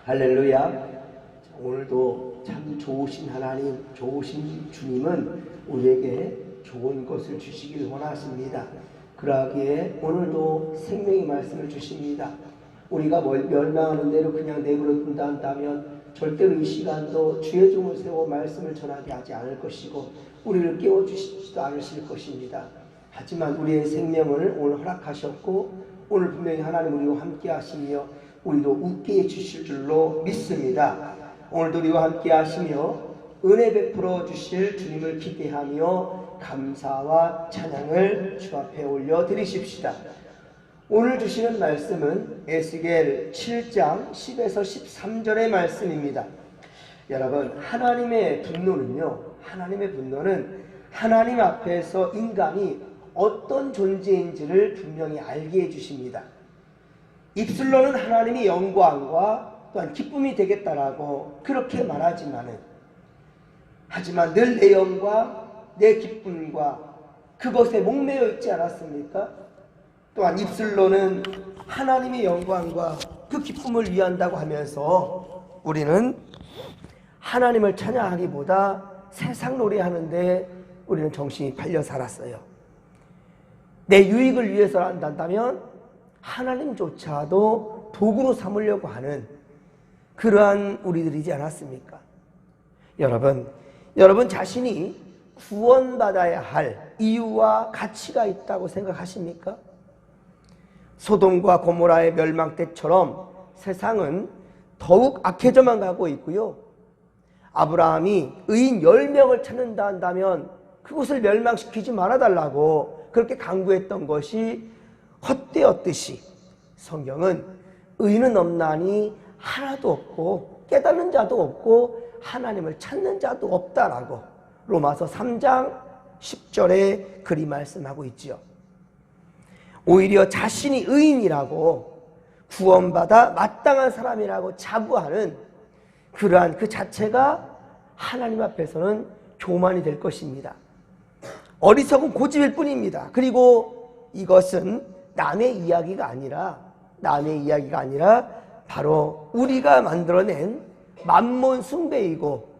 할렐루야. 오늘도 참 좋으신 하나님, 좋으신 주님은 우리에게 좋은 것을 주시길 원하십니다. 그러기에 오늘도 생명의 말씀을 주십니다. 우리가 멸망하는 대로 그냥 내버려 둔다 한다면 절대로 이 시간도 주의 종을 세워 말씀을 전하게 하지 않을 것이고 우리를 깨워주시지도 않으실 것입니다. 하지만 우리의 생명을 오늘 허락하셨고 오늘 분명히 하나님 우리와 함께 하시며 우리도 웃게 해주실 줄로 믿습니다. 오늘도 우리와 함께 하시며 은혜 베풀어 주실 주님을 기대하며 감사와 찬양을 주 앞에 올려드리십시다. 오늘 주시는 말씀은 에스겔 7장 10에서 13절의 말씀입니다. 여러분, 하나님의 분노는 하나님 앞에서 인간이 어떤 존재인지를 분명히 알게 해주십니다. 입술로는 하나님의 영광과 또한 기쁨이 되겠다라고 그렇게 말하지만은 하지만 늘 내 영광, 내 기쁨과 그것에 목매여 있지 않았습니까? 또한 입술로는 하나님의 영광과 그 기쁨을 위한다고 하면서 우리는 하나님을 찬양하기보다 세상 노래하는데 우리는 정신이 팔려 살았어요. 내 유익을 위해서 한다면 하나님조차도 도구로 삼으려고 하는 그러한 우리들이지 않았습니까? 여러분 자신이 구원받아야 할 이유와 가치가 있다고 생각하십니까? 소돔과 고모라의 멸망 때처럼 세상은 더욱 악해져만 가고 있고요. 아브라함이 의인 10명을 찾는다 한다면 그것을 멸망시키지 말아달라고 그렇게 강구했던 것이 헛되었듯이 성경은 의인은 없나니 하나도 없고 깨닫는 자도 없고 하나님을 찾는 자도 없다라고 로마서 3장 10절에 그리 말씀하고 있지요. 오히려 자신이 의인이라고 구원받아 마땅한 사람이라고 자부하는 그러한 그 자체가 하나님 앞에서는 교만이 될 것입니다. 어리석은 고집일 뿐입니다. 그리고 이것은 남의 이야기가 아니라 바로 우리가 만들어낸 만몬 숭배이고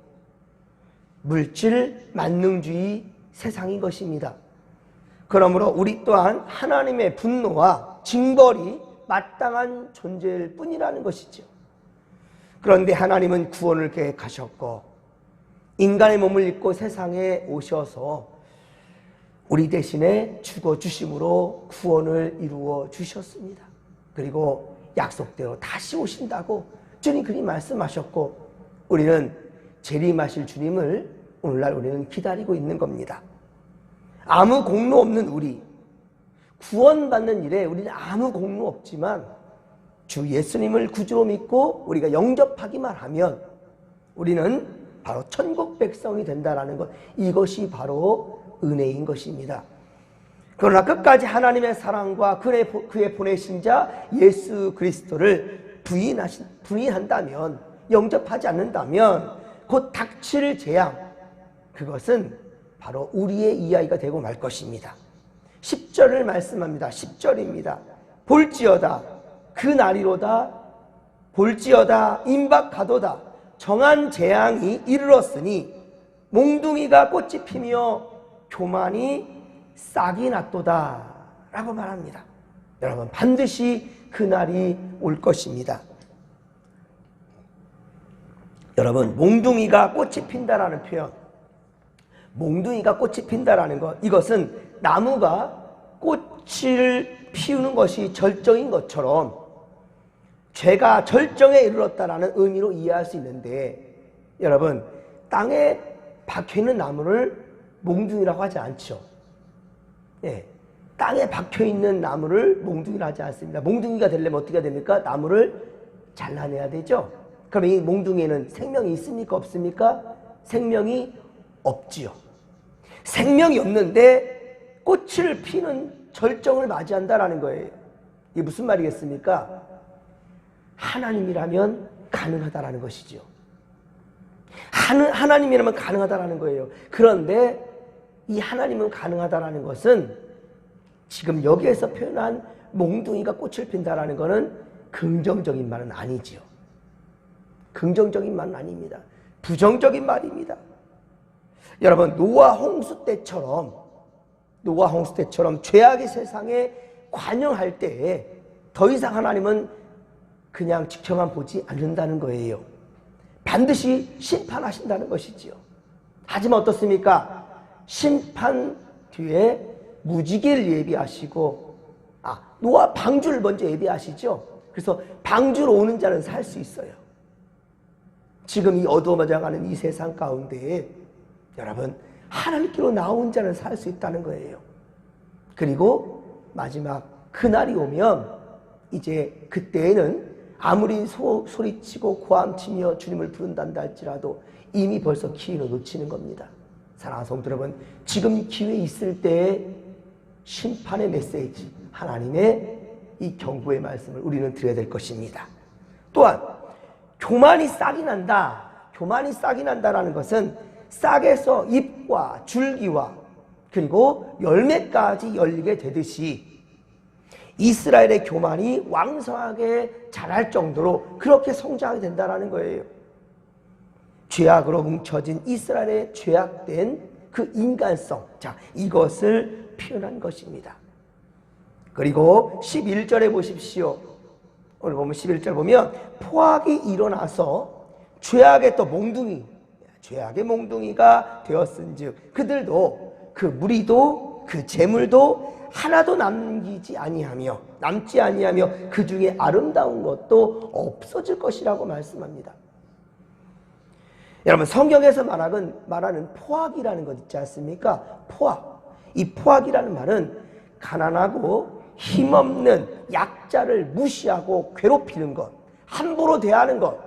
물질 만능주의 세상인 것입니다. 그러므로 우리 또한 하나님의 분노와 징벌이 마땅한 존재일 뿐이라는 것이죠. 그런데 하나님은 구원을 계획하셨고 인간의 몸을 입고 세상에 오셔서 우리 대신에 죽어주심으로 구원을 이루어 주셨습니다. 그리고 약속대로 다시 오신다고 주님 그리 말씀하셨고 우리는 재림하실 주님을 오늘날 우리는 기다리고 있는 겁니다. 아무 공로 없는 우리, 구원받는 일에 우리는 아무 공로 없지만 주 예수님을 구주로 믿고 우리가 영접하기만 하면 우리는 바로 천국 백성이 된다라는 것, 이것이 바로 은혜인 것입니다. 그러나 끝까지 하나님의 사랑과 그의 보내신 자 예수 그리스도를 부인한다면, 영접하지 않는다면 곧 닥칠 재앙, 그것은 바로 우리의 이야기가 되고 말 것입니다. 10절을 말씀합니다. 10절입니다. 볼지어다 그 날이로다, 볼지어다 임박하도다, 정한 재앙이 이르렀으니 몽둥이가 꽃이 피며 교만이 싹이 났도다 라고 말합니다. 여러분, 반드시 그 날이 올 것입니다. 여러분, 몽둥이가 꽃이 핀다라는 표현, 몽둥이가 꽃이 핀다라는 것, 이것은 나무가 꽃을 피우는 것이 절정인 것처럼 죄가 절정에 이르렀다라는 의미로 이해할 수 있는데, 여러분, 땅에 박혀있는 나무를 몽둥이라고 하지 않죠. 예, 땅에 박혀있는 나무를 몽둥이라고 하지 않습니다. 몽둥이가 되려면 어떻게 됩니까? 나무를 잘라내야 되죠. 그럼 이 몽둥이에는 생명이 있습니까? 없습니까? 생명이 없지요. 생명이 없는데 꽃을 피는 절정을 맞이한다라는 거예요. 이게 무슨 말이겠습니까? 하나님이라면 가능하다라는 것이죠. 하나님이라면 가능하다라는 거예요. 그런데 이 하나님은 가능하다라는 것은 지금 여기에서 표현한 몽둥이가 꽃을 핀다라는 것은 긍정적인 말은 아니지요. 긍정적인 말은 아닙니다. 부정적인 말입니다. 여러분, 노아 홍수 때처럼 죄악의 세상에 관영할 때에 더 이상 하나님은 그냥 지켜만 보지 않는다는 거예요. 반드시 심판하신다는 것이지요. 하지만 어떻습니까? 심판 뒤에 무지개를 예비하시고, 노아 방주를 먼저 예비하시죠. 그래서 방주로 오는 자는 살 수 있어요. 지금 이 어두워져가는 이 세상 가운데에 여러분, 하나님께로 나온 자는 살 수 있다는 거예요. 그리고 마지막 그날이 오면 이제 그때에는 아무리 소리치고 고함치며 주님을 부른단다 할지라도 이미 벌써 기회를 놓치는 겁니다. 사랑하는 성도 여러분, 지금 기회 있을 때에 심판의 메시지, 하나님의 이 경고의 말씀을 우리는 드려야 될 것입니다. 또한 교만이 싹이 난다. 교만이 싹이 난다라는 것은 싹에서 잎과 줄기와 그리고 열매까지 열리게 되듯이 이스라엘의 교만이 왕성하게 자랄 정도로 그렇게 성장하게 된다는 거예요. 죄악으로 뭉쳐진 이스라엘의 죄악된 그 인간성, 이것을 표현한 것입니다. 그리고 11절에 보십시오. 오늘 보면 11절 보면 포악이 일어나서 죄악의 몽둥이가 되었은즉 그들도 그 무리도 그 재물도 하나도 남지 아니하며 그 중에 아름다운 것도 없어질 것이라고 말씀합니다. 여러분, 성경에서 말하는 포악이라는 것 있지 않습니까? 이 포악이라는 말은 가난하고 힘없는 약자를 무시하고 괴롭히는 것, 함부로 대하는 것,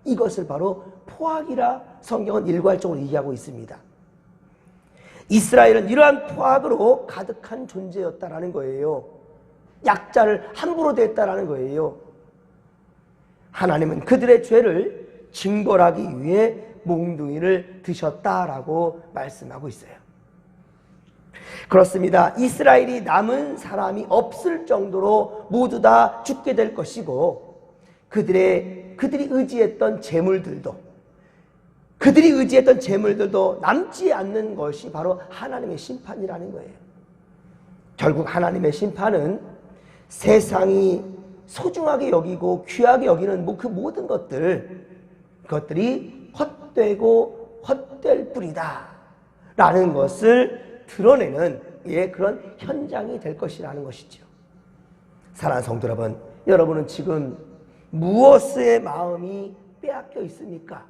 이것을 바로 포악이라 성경은 일괄적으로 얘기하고 있습니다. 이스라엘은 이러한 포악으로 가득한 존재였다라는 거예요. 약자를 함부로 대했다라는 거예요. 하나님은 그들의 죄를 징벌하기 위해 몽둥이를 드셨다라고 말씀하고 있어요. 그렇습니다. 이스라엘이 남은 사람이 없을 정도로 모두 다 죽게 될 것이고 그들이 의지했던 재물들도 남지 않는 것이 바로 하나님의 심판이라는 거예요. 결국 하나님의 심판은 세상이 소중하게 여기고 귀하게 여기는 그 모든 그것들이 헛되고 헛될 뿐이다 라는 것을 드러내는 그런 현장이 될 것이라는 것이죠. 사랑하는 성도 여러분, 여러분은 지금 무엇에 마음이 빼앗겨 있습니까?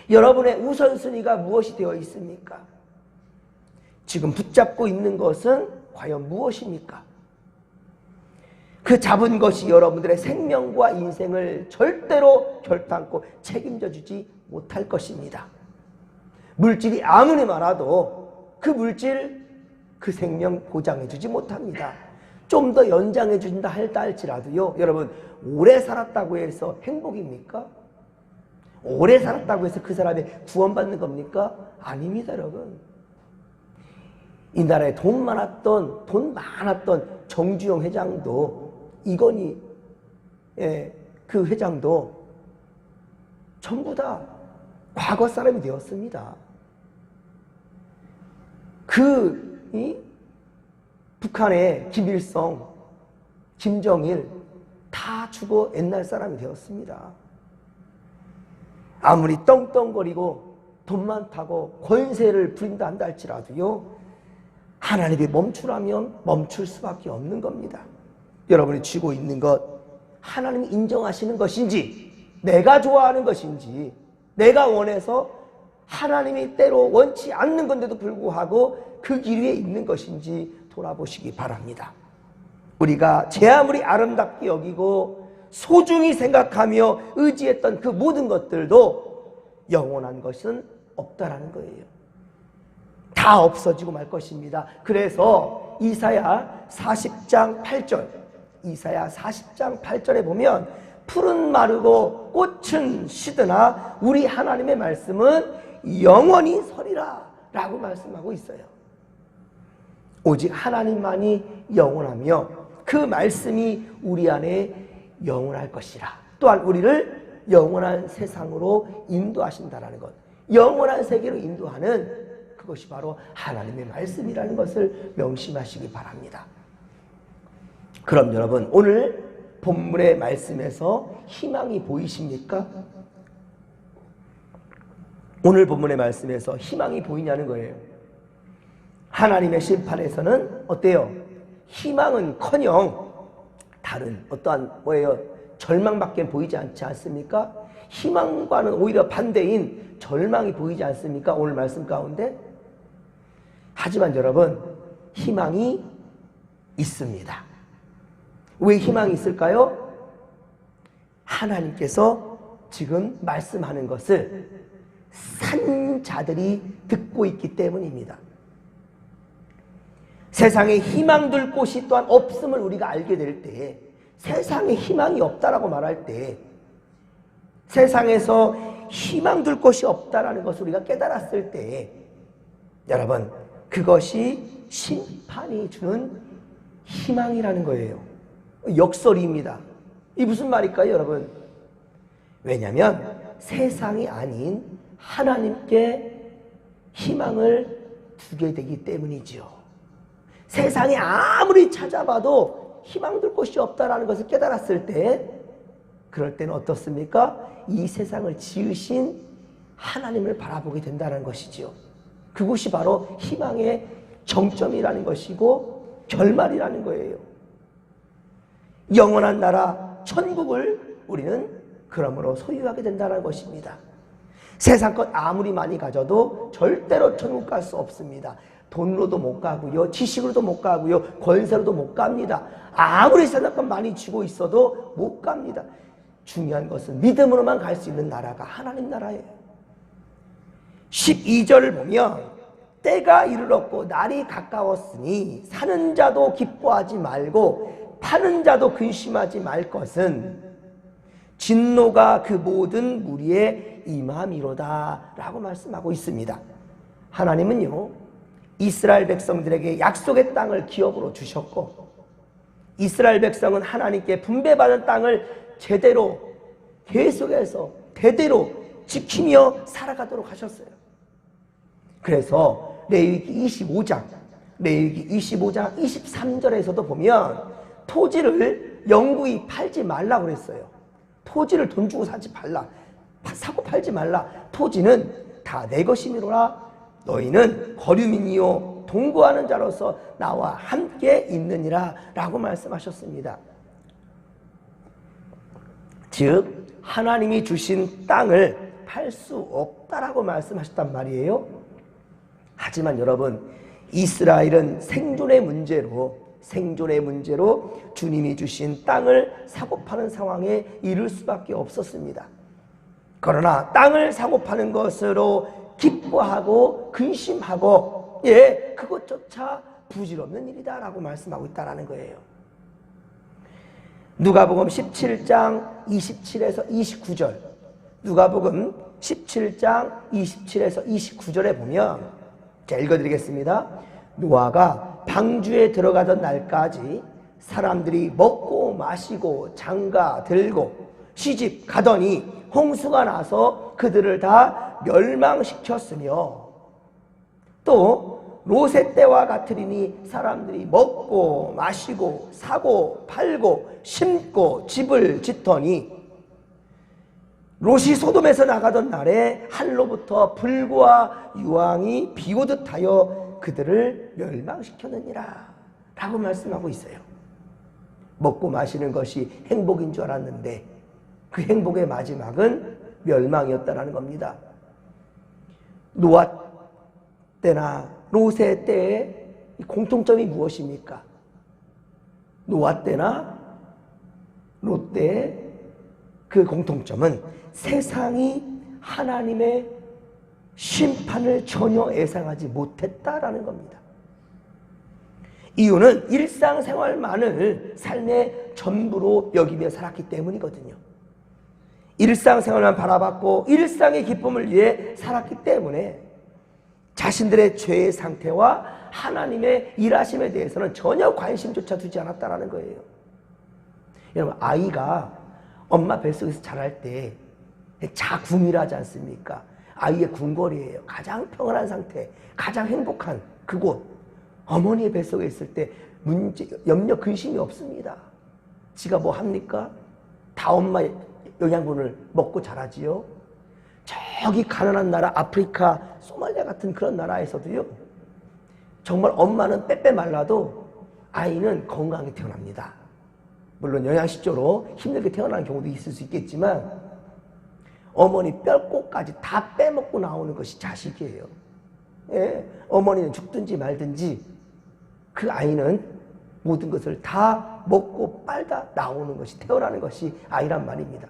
여러분의 우선순위가 무엇이 되어 있습니까? 지금 붙잡고 있는 것은 과연 무엇입니까? 그 잡은 것이 여러분들의 생명과 인생을 절대로 결단코 책임져 주지 못할 것입니다. 물질이 아무리 많아도 그 물질, 그 생명 보장해 주지 못합니다. 좀 더 연장해 준다 할지라도요, 여러분, 오래 살았다고 해서 행복입니까? 오래 살았다고 해서 그 사람이 구원받는 겁니까? 아닙니다, 여러분. 이 나라에 돈 많았던 정주영 회장도, 이건희 그 회장도 전부 다 과거 사람이 되었습니다. 북한의 김일성, 김정일 다 죽어 옛날 사람이 되었습니다. 아무리 떵떵거리고 돈 많다고 권세를 부린다 한다 할지라도요, 하나님이 멈추라면 멈출 수밖에 없는 겁니다. 여러분이 쥐고 있는 것, 하나님이 인정하시는 것인지, 내가 좋아하는 것인지, 내가 원해서 하나님이 때로 원치 않는 건데도 불구하고 그 길 위에 있는 것인지 돌아보시기 바랍니다. 우리가 제 아무리 아름답게 여기고 소중히 생각하며 의지했던 그 모든 것들도 영원한 것은 없다라는 거예요. 다 없어지고 말 것입니다. 그래서 이사야 40장 8절에 보면 풀은 마르고 꽃은 시드나 우리 하나님의 말씀은 영원히 서리라 라고 말씀하고 있어요. 오직 하나님만이 영원하며 그 말씀이 우리 안에 영원할 것이라. 또한 우리를 영원한 세상으로 인도하신다라는 것. 영원한 세계로 인도하는 그것이 바로 하나님의 말씀이라는 것을 명심하시기 바랍니다. 그럼 여러분, 오늘 본문의 말씀에서 희망이 보이십니까? 오늘 본문의 말씀에서 희망이 보이냐는 거예요. 하나님의 심판에서는 어때요? 희망은커녕 다른 어떠한 절망밖에 보이지 않지 않습니까? 희망과는 오히려 반대인 절망이 보이지 않습니까? 오늘 말씀 가운데. 하지만 여러분, 희망이 있습니다. 왜 희망이 있을까요? 하나님께서 지금 말씀하는 것을 산 자들이 듣고 있기 때문입니다. 세상에 희망 둘 곳이 또한 없음을 우리가 알게 될 때, 세상에 희망이 없다라고 말할 때, 세상에서 희망 둘 곳이 없다라는 것을 우리가 깨달았을 때, 여러분, 그것이 심판이 주는 희망이라는 거예요. 역설입니다. 이 무슨 말일까요, 여러분? 왜냐하면 세상이 아닌 하나님께 희망을 두게 되기 때문이지요. 세상에 아무리 찾아봐도 희망 둘 곳이 없다라는 것을 깨달았을 때, 그럴 때는 어떻습니까? 이 세상을 지으신 하나님을 바라보게 된다는 것이지요. 그것이 바로 희망의 정점이라는 것이고 결말이라는 거예요. 영원한 나라 천국을 우리는 그러므로 소유하게 된다는 것입니다. 세상 것 아무리 많이 가져도 절대로 천국 갈 수 없습니다. 돈으로도 못 가고요, 지식으로도 못 가고요, 권세로도 못 갑니다. 아무리 세상 것 많이 쥐고 있어도 못 갑니다. 중요한 것은 믿음으로만 갈 수 있는 나라가 하나님 나라예요. 12절을 보면 때가 이르렀고 날이 가까웠으니 사는 자도 기뻐하지 말고 파는 자도 근심하지 말 것은 진노가 그 모든 무리에 임함이로다 라고 말씀하고 있습니다. 하나님은요, 이스라엘 백성들에게 약속의 땅을 기업으로 주셨고, 이스라엘 백성은 하나님께 분배받은 땅을 제대로 계속해서 대대로 지키며 살아가도록 하셨어요. 그래서 레위기 25장 23절에서도 보면 토지를 영구히 팔지 말라고 그랬어요. 토지를 돈 주고 사고 팔지 말라. 토지는 다 내 것이니로라. 너희는 거류민이요 동거하는 자로서 나와 함께 있느니라 라고 말씀하셨습니다. 즉 하나님이 주신 땅을 팔 수 없다라고 말씀하셨단 말이에요. 하지만 여러분, 이스라엘은 생존의 문제로 주님이 주신 땅을 사고 파는 상황에 이를 수밖에 없었습니다. 그러나 땅을 사고 파는 것으로 기뻐하고 근심하고 그것조차 부질없는 일이다 라고 말씀하고 있다는 거예요. 누가복음 17장 27에서 29절, 누가복음 17장 27에서 29절에 보면, 제가 읽어드리겠습니다. 노아가 방주에 들어가던 날까지 사람들이 먹고 마시고 장가 들고 시집 가더니 홍수가 나서 그들을 다 멸망시켰으며, 또 롯의 때와 같으리니 사람들이 먹고 마시고 사고 팔고 심고 집을 짓더니 롯이 소돔에서 나가던 날에 하늘로부터 불과 유황이 비오듯 하여 그들을 멸망시켰느니라 라고 말씀하고 있어요. 먹고 마시는 것이 행복인 줄 알았는데 그 행복의 마지막은 멸망이었다는 겁니다. 노아 때나 롯의 때의 공통점이 무엇입니까? 노아 때나 롯 때의 그 공통점은 세상이 하나님의 심판을 전혀 예상하지 못했다라는 겁니다. 이유는 일상생활만을 삶의 전부로 여기며 살았기 때문이거든요. 일상생활만 바라봤고 일상의 기쁨을 위해 살았기 때문에 자신들의 죄의 상태와 하나님의 일하심에 대해서는 전혀 관심조차 두지 않았다는 거예요. 여러분, 아이가 엄마 뱃속에서 자랄 때 자궁이라지 않습니까? 아이의 궁궐이에요. 가장 평안한 상태, 가장 행복한 그곳. 어머니의 뱃속에 있을 때 염려, 근심이 없습니다. 지가 뭐 합니까? 다 엄마 영양분을 먹고 자라지요. 저기 가난한 나라 아프리카 소말리아 같은 그런 나라에서도요, 정말 엄마는 빼빼 말라도 아이는 건강하게 태어납니다. 물론 영양실조로 힘들게 태어나는 경우도 있을 수 있겠지만 어머니 뼈골까지 다 빼먹고 나오는 것이 자식이에요. 예, 어머니는 죽든지 말든지 그 아이는 모든 것을 다 먹고 빨다 나오는 것이, 태어나는 것이 아이란 말입니다.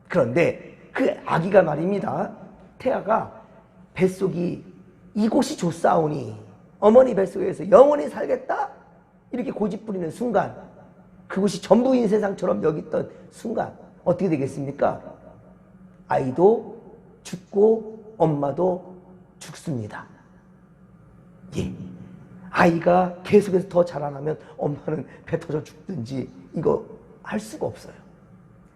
그런데 그 아기가 말입니다, 태아가 뱃속이 이곳이 좋사오니 어머니 뱃속에서 영원히 살겠다 이렇게 고집부리는 순간, 그것이 전부인 세상처럼 여겼던 순간 어떻게 되겠습니까? 아이도 죽고 엄마도 죽습니다. 예. 아이가 계속해서 더 자라나면 엄마는 배 터져 죽든지 이거 할 수가 없어요.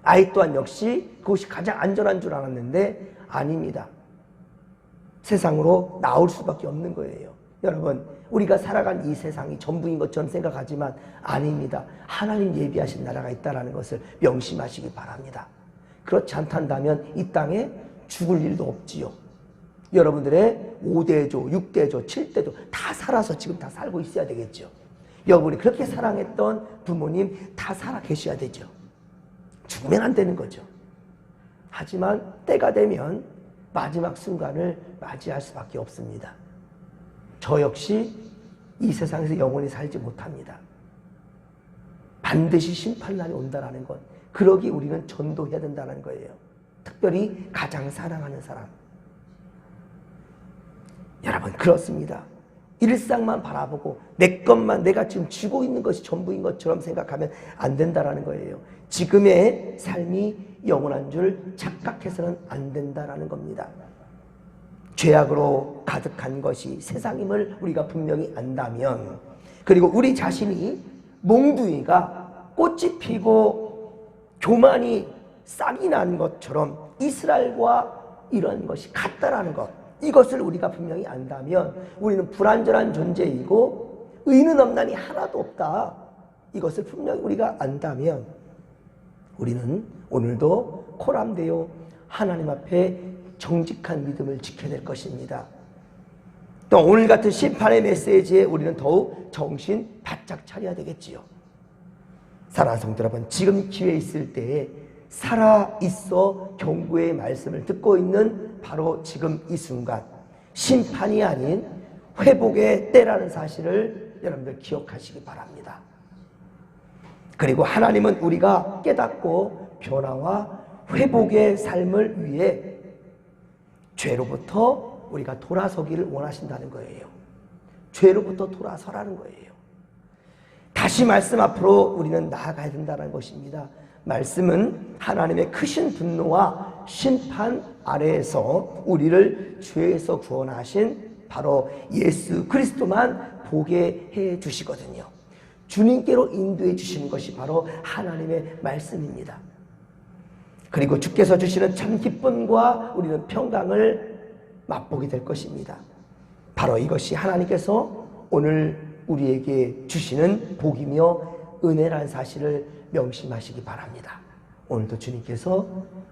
아이 또한 역시 그것이 가장 안전한 줄 알았는데 아닙니다. 세상으로 나올 수밖에 없는 거예요. 여러분, 우리가 살아간 이 세상이 전부인 것처럼 생각하지만 아닙니다. 하나님 예비하신 나라가 있다는 것을 명심하시기 바랍니다. 그렇지 않다면 이 땅에 죽을 일도 없지요. 여러분들의 5대조, 6대조, 7대조 다 살아서 지금 다 살고 있어야 되겠죠. 여러분이 그렇게 사랑했던 부모님 다 살아 계셔야 되죠. 죽으면 안 되는 거죠. 하지만 때가 되면 마지막 순간을 맞이할 수밖에 없습니다. 저 역시 이 세상에서 영원히 살지 못합니다. 반드시 심판날이 온다는 것, 그러기 우리는 전도해야 된다는 거예요. 특별히 가장 사랑하는 사람. 여러분, 그렇습니다. 일상만 바라보고 내 것만, 내가 지금 쥐고 있는 것이 전부인 것처럼 생각하면 안 된다는 거예요. 지금의 삶이 영원한 줄 착각해서는 안 된다는 겁니다. 죄악으로 가득한 것이 세상임을 우리가 분명히 안다면, 그리고 우리 자신이 몽둥이가 꽃이 피고 교만이 싹이 난 것처럼 이스라엘과 이런 것이 같다라는 것, 이것을 우리가 분명히 안다면 우리는 불완전한 존재이고 의는 없나니 하나도 없다. 이것을 분명히 우리가 안다면 우리는 오늘도 코람되어 하나님 앞에 정직한 믿음을 지켜야 될 것입니다. 또 오늘 같은 심판의 메시지에 우리는 더욱 정신 바짝 차려야 되겠지요. 사랑하는 성도 여러분, 지금 기회 있을 때에 살아있어 경고의 말씀을 듣고 있는 바로 지금 이 순간, 심판이 아닌 회복의 때라는 사실을 여러분들 기억하시기 바랍니다. 그리고 하나님은 우리가 깨닫고 변화와 회복의 삶을 위해 죄로부터 우리가 돌아서기를 원하신다는 거예요. 죄로부터 돌아서라는 거예요. 다시 말씀 앞으로 우리는 나아가야 된다는 것입니다. 말씀은 하나님의 크신 분노와 심판 아래에서 우리를 죄에서 구원하신 바로 예수 그리스도만 보게 해 주시거든요. 주님께로 인도해 주시는 것이 바로 하나님의 말씀입니다. 그리고 주께서 주시는 참 기쁨과 우리는 평강을 맛보게 될 것입니다. 바로 이것이 하나님께서 오늘 우리에게 주시는 복이며 은혜라는 사실을 명심하시기 바랍니다. 오늘도 주님께서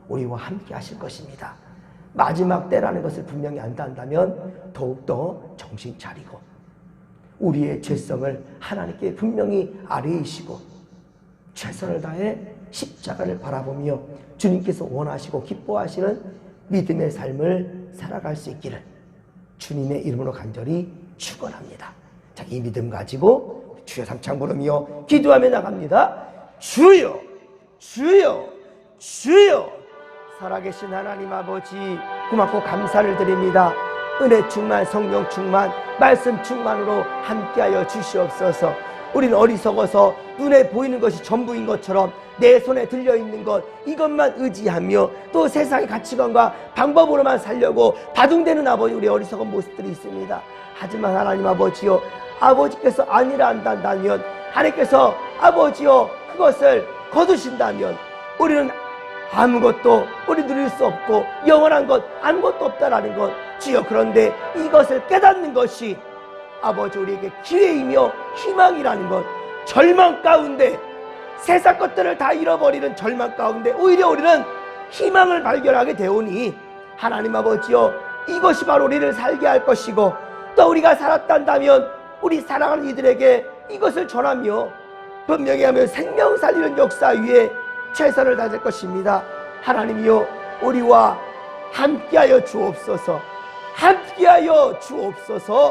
우리와 함께 하실 것입니다. 마지막 때라는 것을 분명히 안다면 더욱더 정신 차리고 우리의 죄성을 하나님께 분명히 아뢰이시고 최선을 다해 십자가를 바라보며 주님께서 원하시고 기뻐하시는 믿음의 삶을 살아갈 수 있기를 주님의 이름으로 간절히 축원합니다. 자, 이 믿음 가지고 주여 삼창 부르며 기도하며 나갑니다. 주여, 주여, 주여. 살아계신 하나님 아버지, 고맙고 감사를 드립니다. 은혜 충만, 성령 충만, 말씀 충만으로 함께하여 주시옵소서. 우리는 어리석어서 눈에 보이는 것이 전부인 것처럼 내 손에 들려있는 것, 이것만 의지하며 또 세상의 가치관과 방법으로만 살려고 바둥대는 아버지, 우리 어리석은 모습들이 있습니다. 하지만 하나님 아버지요, 아버지께서 아니라 한다면, 하나님께서 아버지요 그것을 거두신다면 우리는 아무것도 우리 누릴 수 없고 영원한 것 아무것도 없다라는 것, 주여 그런데 이것을 깨닫는 것이 아버지 우리에게 기회이며 희망이라는 것, 절망 가운데 세상 것들을 다 잃어버리는 절망 가운데 오히려 우리는 희망을 발견하게 되오니 하나님 아버지여, 이것이 바로 우리를 살게 할 것이고 또 우리가 살았단다면 우리 사랑하는 이들에게 이것을 전하며 분명히 하며 생명 살리는 역사 위에 최선을 다할 것입니다. 하나님이여, 우리와 함께하여 주옵소서. 함께하여 주옵소서.